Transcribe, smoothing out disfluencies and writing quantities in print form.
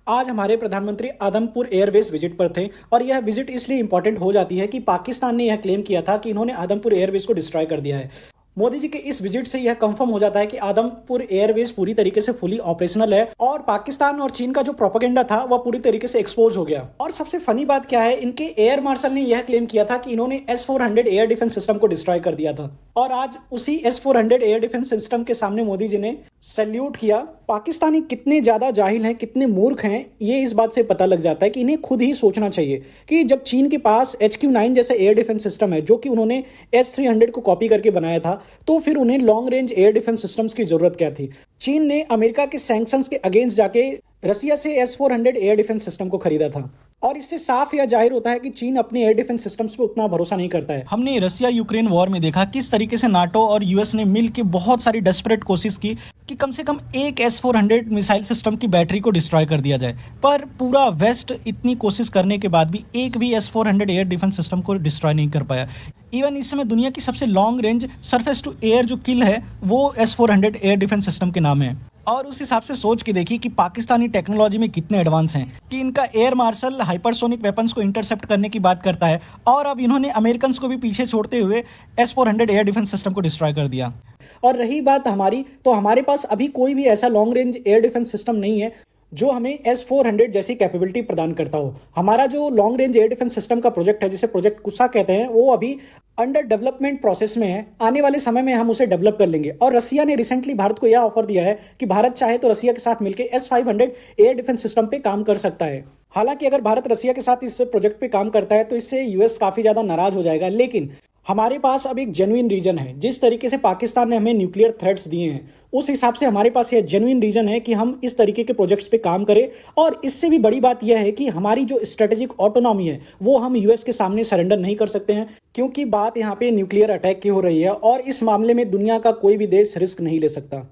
आज हमारे प्रधानमंत्री आदमपुर एयरबेस विजिट पर थे और यह विजिट इसलिए इंपॉर्टेंट हो जाती है कि पाकिस्तान ने यह क्लेम किया था कि इन्होंने आदमपुर एयरबेस को डिस्ट्रॉय कर दिया है। मोदी जी के इस विजिट से यह कंफर्म हो जाता है कि आदमपुर एयरबेस पूरी तरीके से फुली ऑपरेशनल है और पाकिस्तान और चीन का जो प्रोपेगेंडा था वह पूरी तरीके से एक्सपोज हो गया। और सबसे फनी बात क्या है, इनके एयर मार्शल ने यह क्लेम किया था कि इन्होंने S-400 एयर डिफेंस सिस्टम को डिस्ट्रॉय कर दिया था और आज उसी S-400 एयर डिफेंस सिस्टम के सामने मोदी जी ने सैल्यूट किया। पाकिस्तानी कितने ज्यादा जाहिल हैं, कितने मूर्ख हैं, ये इस बात से पता लग जाता है कि इन्हें खुद ही सोचना चाहिए कि जब चीन के पास HQ-9 जैसा एयर डिफेंस सिस्टम है जो कि उन्होंने S-300 को कॉपी करके बनाया था, तो फिर उन्हें long range air defence systems की जरूरत क्या थी। चीन ने अमेरिका के सैंक्शंस के अगेंस्ट जाके रसिया से S-400 एयर डिफेंस सिस्टम को खरीदा था और इससे साफ या जाहिर होता है कि चीन अपने एयर डिफेंस सिस्टम्स पे उतना भरोसा नहीं करता है। हमने रसिया यूक्रेन वॉर में देखा किस तरीके से नाटो और यूएस ने मिलकर बहुत सारी डेस्परेट कोशिश की कि कम से कम एक S-400 मिसाइल सिस्टम की बैटरी को डिस्ट्रॉय कर दिया जाए, पर पूरा वेस्ट इतनी कोशिश करने के बाद भी एक भी S-400 एयर डिफेंस सिस्टम को डिस्ट्रॉय नहीं कर पाया। इवन इस समय दुनिया की सबसे long range surface to air जो किल है वो S-400 एयर डिफेंस सिस्टम के नाम है। और उस हिसाब से सोच के देखिए कि पाकिस्तानी टेक्नोलॉजी में कितने एडवांस हैं कि इनका एयर मार्शल हाइपरसोनिक वेपन्स को इंटरसेप्ट करने की बात करता है और अब इन्होंने अमेरिकन को भी पीछे छोड़ते हुए S-400 एयर डिफेंस सिस्टम को डिस्ट्रॉय कर दिया। और रही बात हमारी, तो हमारे पास अभी कोई भी ऐसा long range air defence system नहीं है जो हमें S-400 जैसी कैपेबिलिटी प्रदान करता हो। हमारा जो long range air defence system का प्रोजेक्ट है जिसे प्रोजेक्ट कुसा कहते हैं, वो अभी अंडर डेवलपमेंट प्रोसेस में है। आने वाले समय में हम उसे डेवलप कर लेंगे। और रसिया ने रिसेंटली भारत को यह ऑफर दिया है कि भारत चाहे तो रसिया के साथ मिलकर S-500 एयर डिफेंस सिस्टम पे काम कर सकता है। हालांकि अगर भारत रसिया के साथ इस प्रोजेक्ट पे काम करता है तो इससे यूएस काफी ज्यादा नाराज हो जाएगा, लेकिन हमारे पास अब एक जेन्युइन रीजन है। जिस तरीके से पाकिस्तान ने हमें न्यूक्लियर थ्रेट्स दिए हैं उस हिसाब से हमारे पास यह जेन्युइन रीजन है कि हम इस तरीके के प्रोजेक्ट्स पे काम करें। और इससे भी बड़ी बात यह है कि हमारी जो स्ट्रेटेजिक ऑटोनॉमी है वो हम यूएस के सामने सरेंडर नहीं कर सकते हैं, क्योंकि बात यहाँ पे न्यूक्लियर अटैक की हो रही है और इस मामले में दुनिया का कोई भी देश रिस्क नहीं ले सकता।